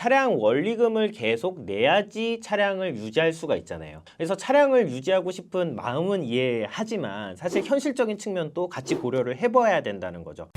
차량 원리금을 계속 내야지 차량을 유지할 수가 있잖아요. 그래서 차량을 유지하고 싶은 마음은 이해하지만 사실 현실적인 측면도 같이 고려를 해봐야 된다는 거죠.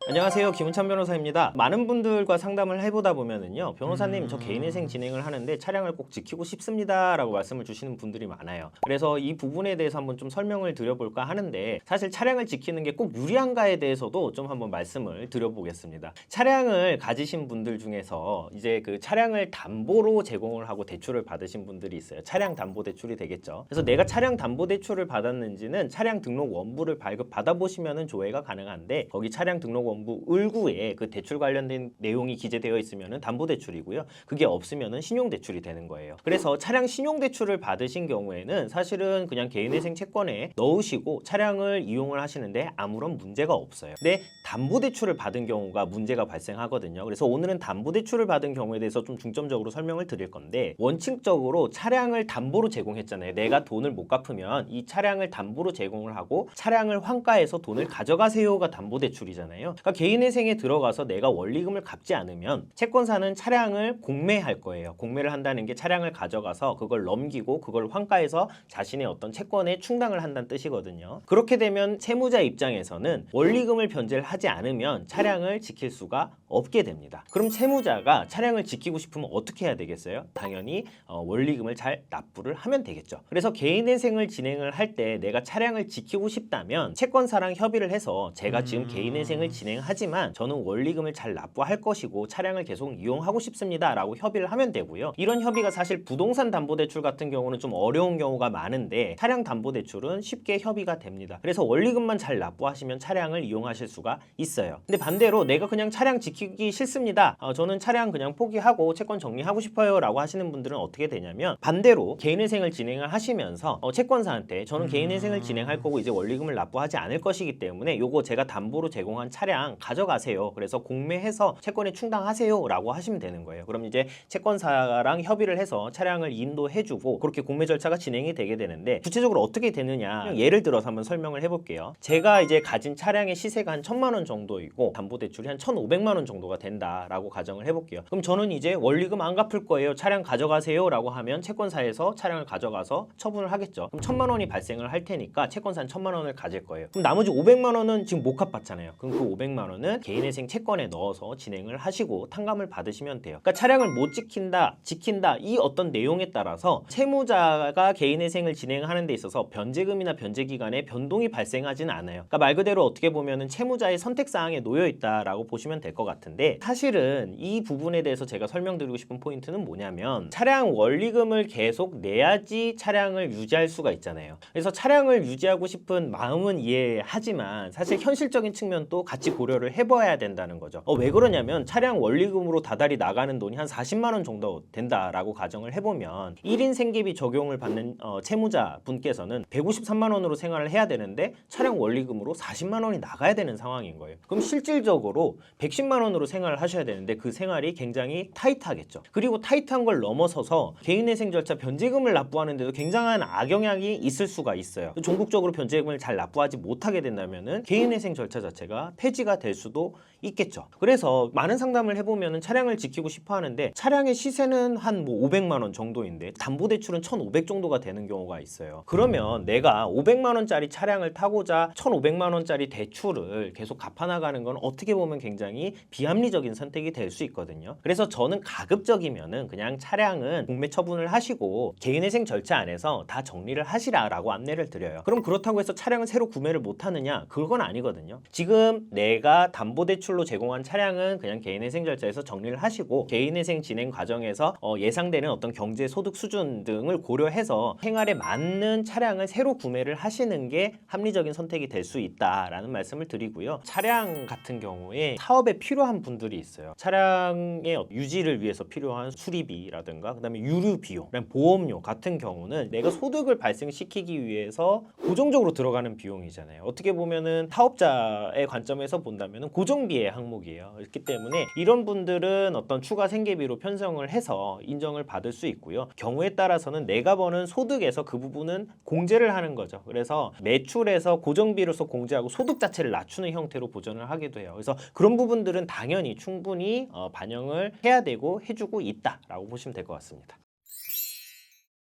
안녕하세요, 김은찬 변호사입니다. 많은 분들과 상담을 해보다 보면은요, 변호사님 저 개인회생 진행을 하는데 차량을 꼭 지키고 싶습니다 라고 말씀을 주시는 분들이 많아요. 그래서 이 부분에 대해서 한번 좀 설명을 드려볼까 하는데, 사실 차량을 지키는 게 꼭 유리한가에 대해서도 좀 한번 말씀을 드려보겠습니다. 차량을 가지신 분들 중에서 이제 그 차량을 담보로 제공을 하고 대출을 받으신 분들이 있어요. 차량 담보 대출이 되겠죠. 그래서 내가 차량 담보 대출을 받았는지는 차량 등록 원부를 발급받아 보시면은 조회가 가능한데, 거기 차량 등록 원부 을구에 그 대출 관련된 내용이 기재되어 있으면은 담보대출이고요. 그게 없으면은 신용대출이 되는 거예요. 그래서 차량 신용대출을 받으신 경우에는 사실은 그냥 개인회생 채권에 넣으시고 차량을 이용을 하시는데 아무런 문제가 없어요. 근데 담보대출을 받은 경우가 문제가 발생하거든요. 그래서 오늘은 담보대출을 받은 경우에 대해서 좀 중점적으로 설명을 드릴 건데, 원칙적으로 차량을 담보로 제공했잖아요. 내가 돈을 못 갚으면 이 차량을 담보로 제공을 하고 차량을 환가해서 돈을 가져가세요가 담보대출이잖아요. 그러니까 개인회생에 들어가서 내가 원리금을 갚지 않으면 채권사는 차량을 공매할 거예요. 공매를 한다는 게 차량을 가져가서 그걸 넘기고 그걸 환가해서 자신의 어떤 채권에 충당을 한다는 뜻이거든요. 그렇게 되면 채무자 입장에서는 원리금을 변제를 하지 않으면 차량을 지킬 수가 없게 됩니다. 그럼 채무자가 차량을 지키고 싶으면 어떻게 해야 되겠어요? 당연히 원리금을 잘 납부를 하면 되겠죠. 그래서 개인회생을 진행을 할 때 내가 차량을 지키고 싶다면 채권사랑 협의를 해서 제가 지금 개인회생을 진행하지만 저는 원리금을 잘 납부할 것이고 차량을 계속 이용하고 싶습니다 라고 협의를 하면 되고요. 이런 협의가 사실 부동산 담보대출 같은 경우는 좀 어려운 경우가 많은데, 차량 담보대출은 쉽게 협의가 됩니다. 그래서 원리금만 잘 납부하시면 차량을 이용하실 수가 있어요. 근데 반대로 내가 그냥 차량 지키기 싫습니다, 저는 차량 그냥 포기하고 채권 정리하고 싶어요 라고 하시는 분들은 어떻게 되냐면, 반대로 개인회생을 진행을 하시면서 채권사한테 저는 개인회생을 진행할 거고 이제 원리금을 납부하지 않을 것이기 때문에 요거 제가 담보로 제공한 차량 가져가세요. 그래서 공매해서 채권에 충당하세요 라고 하시면 되는 거예요. 그럼 이제 채권사랑 협의를 해서 차량을 인도해주고 그렇게 공매 절차가 진행이 되게 되는데, 구체적으로 어떻게 되느냐 예를 들어서 한번 설명을 해볼게요. 제가 이제 가진 차량의 시세가 한 1,000만 원 정도이고 담보대출이 한 1,500만 원 정도가 된다라고 가정을 해볼게요. 그럼 저는 이제 원리금 안 갚을 거예요, 차량 가져가세요 라고 하면 채권사에서 차량을 가져가서 처분을 하겠죠. 그럼 1,000만 원이 발생을 할 테니까 채권사는 1,000만 원을 가질 거예요. 그럼 나머지 500만 원은 지금 못 갚았잖아요. 그럼 그 500만 원은 개인회생 채권에 넣어서 진행을 하시고 탕감을 받으시면 돼요. 그러니까 차량을 못 지킨다, 지킨다, 이 어떤 내용에 따라서 채무자가 개인회생을 진행하는 데 있어서 변제금이나 변제기간에 변동이 발생하지는 않아요. 그러니까 말 그대로 어떻게 보면은 채무자의 선택사항에 놓여 있다라고 보시면 될 것 같은데, 사실은 이 부분에 대해서 제가 설명드리고 싶은 포인트는 뭐냐면, 차량 원리금을 계속 내야지 차량을 유지할 수가 있잖아요. 그래서 차량을 유지하고 싶은 마음은 이해하지만 사실 현실적인 측면도 같이 고려를 해봐야 된다는 거죠. 왜 그러냐면, 차량 원리금으로 다달이 나가는 돈이 한 40만 원 정도 된다라고 가정을 해보면 1인 생계비 적용을 받는 채무자 분께서는 153만 원으로 생활을 해야 되는데 차량 원리금으로 40만 원이 나가야 되는 상황인 거예요. 그럼 실질적으로 110만 원으로 생활을 하셔야 되는데 그 생활이 굉장히 타이트하겠죠. 그리고 타이트한 걸 넘어서서 개인회생 절차 변제금을 납부하는데도 굉장한 악영향이 있을 수가 있어요. 전국적으로 변제금을 잘 납부하지 못하게 된다면은 개인회생 절차 자체가 폐지가 될 수도 있겠죠. 그래서 많은 상담을 해보면 차량을 지키고 싶어 하는데 차량의 시세는 한 뭐 500만 원 정도인데 담보대출은 1,500 정도가 되는 경우가 있어요. 그러면 내가 500만 원짜리 차량을 타고자 1,500만 원짜리 대출을 계속 갚아나가는 건 어떻게 보면 굉장히 비합리적인 선택이 될 수 있거든요. 그래서 저는 가급적이면은 그냥 차량은 공매 처분을 하시고 개인회생 절차 안에서 다 정리를 하시라라고 안내를 드려요. 그럼 그렇다고 해서 차량을 새로 구매를 못 하느냐? 그건 아니거든요. 지금 내가 담보대출로 제공한 차량은 그냥 개인회생 절차에서 정리를 하시고 개인회생 진행 과정에서 예상되는 어떤 경제 소득 수준 등을 고려해서 생활에 맞는 차량을 새로 구매를 하시는 게 합리적인 선택이 될 수 있다라는 말씀을 드리고요. 차량 같은 경우에 사업에 필요한 분들이 있어요. 차량의 유지를 위해서 필요한 수리비라든가 그다음에 유류 비용, 그다음에 보험료 같은 경우는 내가 소득을 발생시키기 위해서 고정적으로 들어가는 비용이잖아요. 어떻게 보면은 사업자의 관점에서 본다면은 고정비의 항목이에요. 그렇기 때문에 이런 분들은 어떤 추가 생계비로 편성을 해서 인정을 받을 수 있고요. 경우에 따라서는 내가 버는 소득에서 그 부분은 공제를 하는 거죠. 그래서 매출에서 고정비로서 공제하고 소득 자체를 낮추는 형태로 상태로 보전을 하기도 해요. 그래서 그런 부분들은 당연히 충분히 반영을 해야 되고 해주고 있다라고 보시면 될 것 같습니다.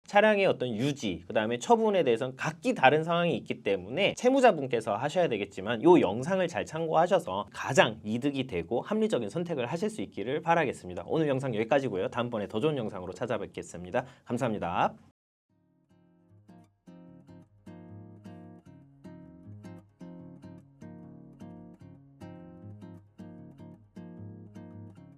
차량의 어떤 유지, 그 다음에 처분에 대해서는 각기 다른 상황이 있기 때문에 채무자분께서 하셔야 되겠지만 이 영상을 잘 참고하셔서 가장 이득이 되고 합리적인 선택을 하실 수 있기를 바라겠습니다. 오늘 영상 여기까지고요. 다음번에 더 좋은 영상으로 찾아뵙겠습니다. 감사합니다.